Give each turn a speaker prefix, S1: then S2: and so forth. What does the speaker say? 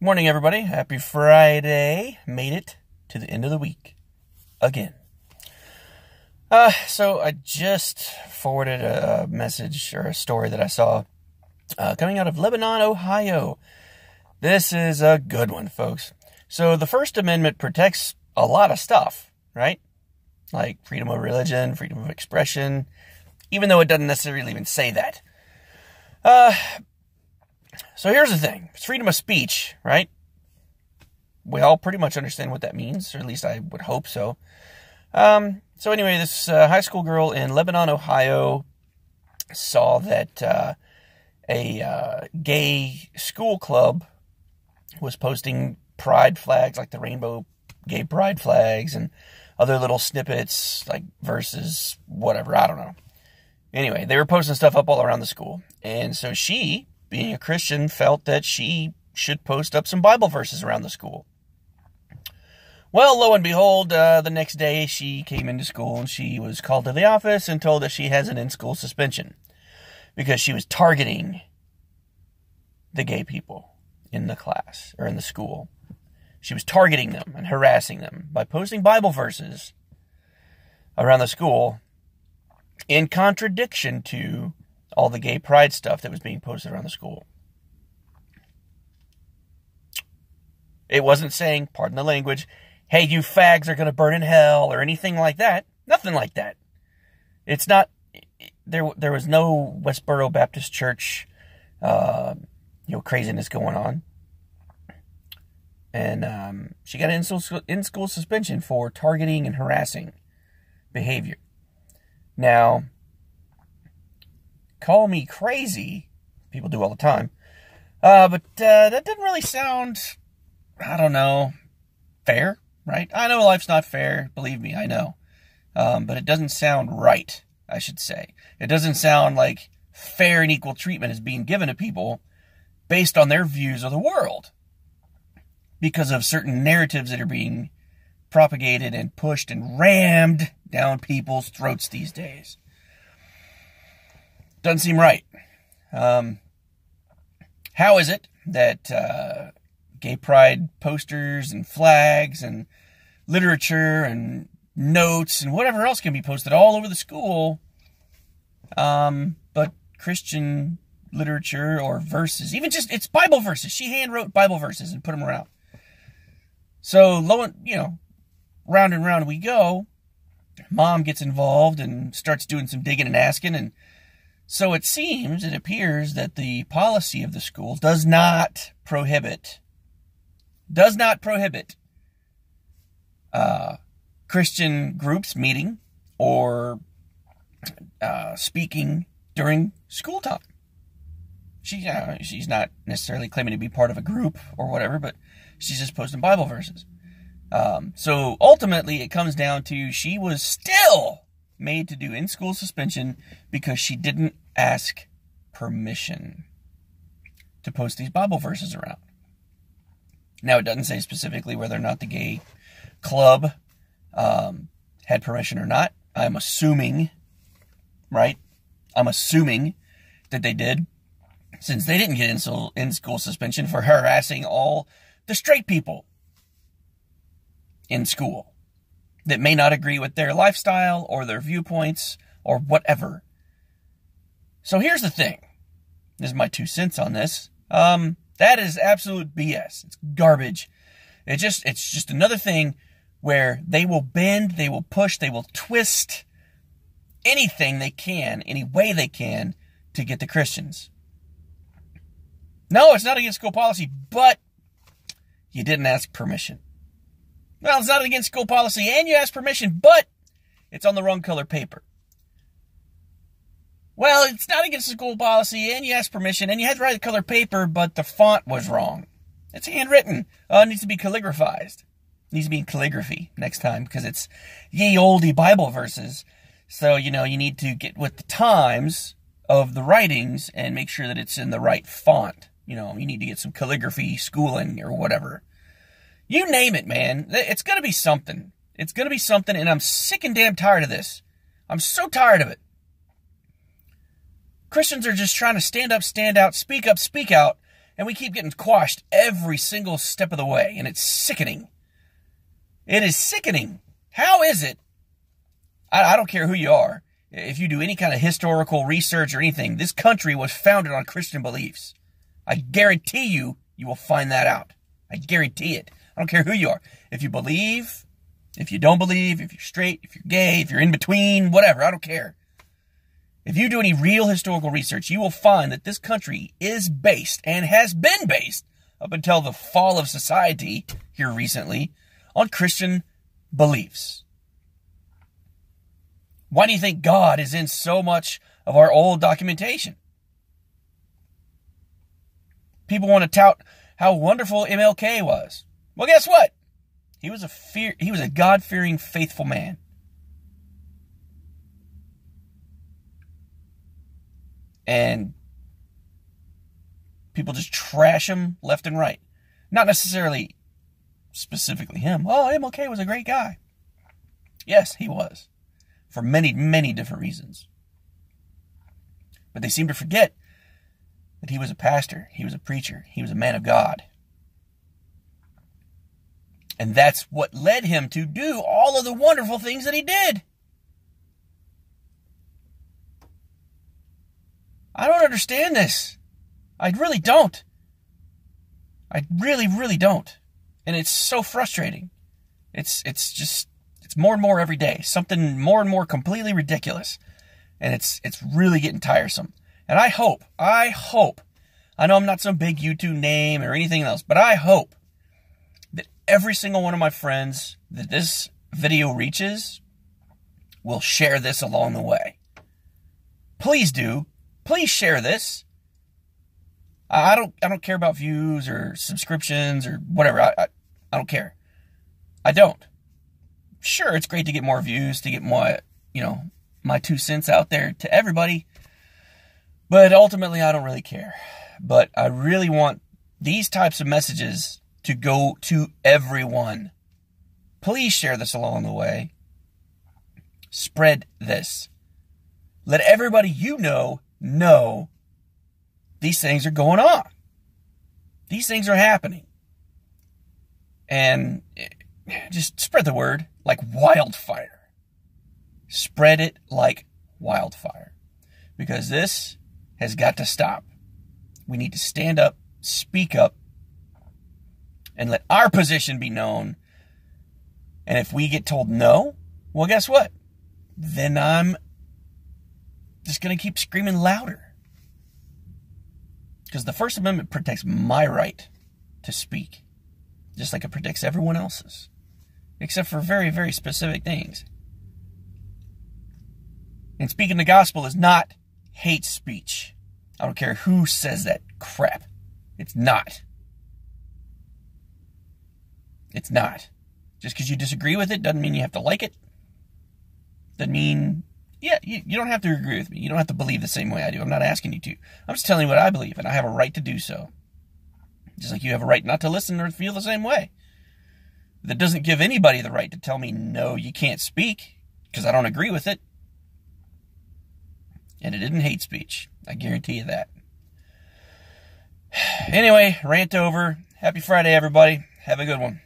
S1: Morning, everybody. Happy Friday. Made it to the end of the week. Again. So I just forwarded a message or a story that I saw coming out of Lebanon, Ohio. This is a good one, folks. So the First Amendment protects a lot of stuff, right? Like freedom of religion, freedom of expression, even though it doesn't necessarily even say that. So here's the thing. It's freedom of speech, right? We all pretty much understand what that means, or at least I would hope so. So anyway, this high school girl in Lebanon, Ohio saw that a gay school club was posting pride flags, like the rainbow gay pride flags, and other little snippets, like verses, whatever, I don't know. Anyway, they were posting stuff up all around the school. And so she, being a Christian, felt that she should post up some Bible verses around the school. Well, lo and behold, the next day she came into school and she was called to the office and told that she has an in-school suspension because she was targeting the gay people in the class or in the school. She was targeting them and harassing them by posting Bible verses around the school in contradiction to all the gay pride stuff that was being posted around the school. It wasn't saying, pardon the language, hey, you fags are going to burn in hell or anything like that. Nothing like that. It's not, there was no Westboro Baptist Church, craziness going on. And she got an in-school suspension for targeting and harassing behavior. Now, call me crazy. People do all the time. But that didn't really sound, I don't know, fair, right? I know life's not fair. Believe me, I know. But it doesn't sound right, I should say. It doesn't sound like fair and equal treatment is being given to people based on their views of the world because of certain narratives that are being propagated and pushed and rammed down people's throats these days. Doesn't seem right. How is it that gay pride posters and flags and literature and notes and whatever else can be posted all over the school, but Christian literature or verses, even just, it's Bible verses. She hand wrote Bible verses and put them around. So, round and round we go. Mom gets involved and starts doing some digging and asking, and so it appears that the policy of the school does not prohibit Christian groups meeting or speaking during school time. She's not necessarily claiming to be part of a group or whatever, but she's just posting Bible verses. So ultimately, it comes down to she was still made to do in-school suspension because she didn't ask permission to post these Bible verses around. Now, it doesn't say specifically whether or not the gay club had permission or not. I'm assuming, right? I'm assuming that they did, since they didn't get in-school suspension for harassing all the straight people in school that may not agree with their lifestyle or their viewpoints or whatever. So here's the thing. This is my 2 cents on this. That is absolute BS. It's garbage. It's just another thing where they will bend, they will push, they will twist anything they can, any way they can to get the Christians. No, it's not against school policy, but you didn't ask permission. Well, it's not against school policy and you asked permission, but it's on the wrong color paper. Well, it's not against school policy and you asked permission and you had to write the color paper, but the font was wrong. It's handwritten. It needs to be calligraphized. It needs to be in calligraphy next time because it's ye olde Bible verses. So, you need to get with the times of the writings and make sure that it's in the right font. You need to get some calligraphy schooling or whatever. You name it, man. It's going to be something. It's going to be something, and I'm sick and damn tired of this. I'm so tired of it. Christians are just trying to stand up, stand out, speak out, And we keep getting quashed every single step of the way, and it's sickening. It is sickening. How is it? I don't care who you are. If you do any kind of historical research or anything, this country was founded on Christian beliefs. I guarantee you will find that out. I guarantee it. I don't care who you are. If you believe, if you don't believe, if you're straight, if you're gay, if you're in between, whatever, I don't care. If you do any real historical research, you will find that this country is based and has been based up until the fall of society here recently on Christian beliefs. Why do you think God is in so much of our old documentation? People want to tout how wonderful MLK was. Well, guess what? He was a God-fearing, faithful man. And people just trash him left and right. Not necessarily specifically him. Oh, MLK was a great guy. Yes, he was. For many, many different reasons. But they seem to forget that he was a pastor. He was a preacher. He was a man of God. And that's what led him to do all of the wonderful things that he did. I don't understand this. I really don't. I really, really don't. And it's so frustrating. It's more and more every day. Something more and more completely ridiculous. And it's really getting tiresome. And I hope, I know I'm not some big YouTube name or anything else, but I hope that every single one of my friends that this video reaches will share this along the way. Please do. Please share this. I don't care about views or subscriptions or whatever. I don't care. I don't. Sure, it's great to get more views, to get more, my 2 cents out there to everybody. But ultimately, I don't really care. But I really want these types of messages to go to everyone. Please share this along the way. Spread this. Let everybody you know these things are going on. These things are happening. And just spread the word like wildfire. Spread it like wildfire. Because this has got to stop. We need to stand up, speak up, and let our position be known. And if we get told no, well, guess what? Then I'm just going to keep screaming louder. Because the First Amendment protects my right to speak, just like it protects everyone else's, except for very, very specific things. And speaking the gospel is not hate speech. I don't care who says that crap. It's not. It's not. Just because you disagree with it doesn't mean you have to like it. Doesn't mean, you don't have to agree with me. You don't have to believe the same way I do. I'm not asking you to. I'm just telling you what I believe, and I have a right to do so. Just like you have a right not to listen or feel the same way. That doesn't give anybody the right to tell me, no, you can't speak, because I don't agree with it. And it isn't hate speech. I guarantee you that. Anyway, rant over. Happy Friday, everybody. Have a good one.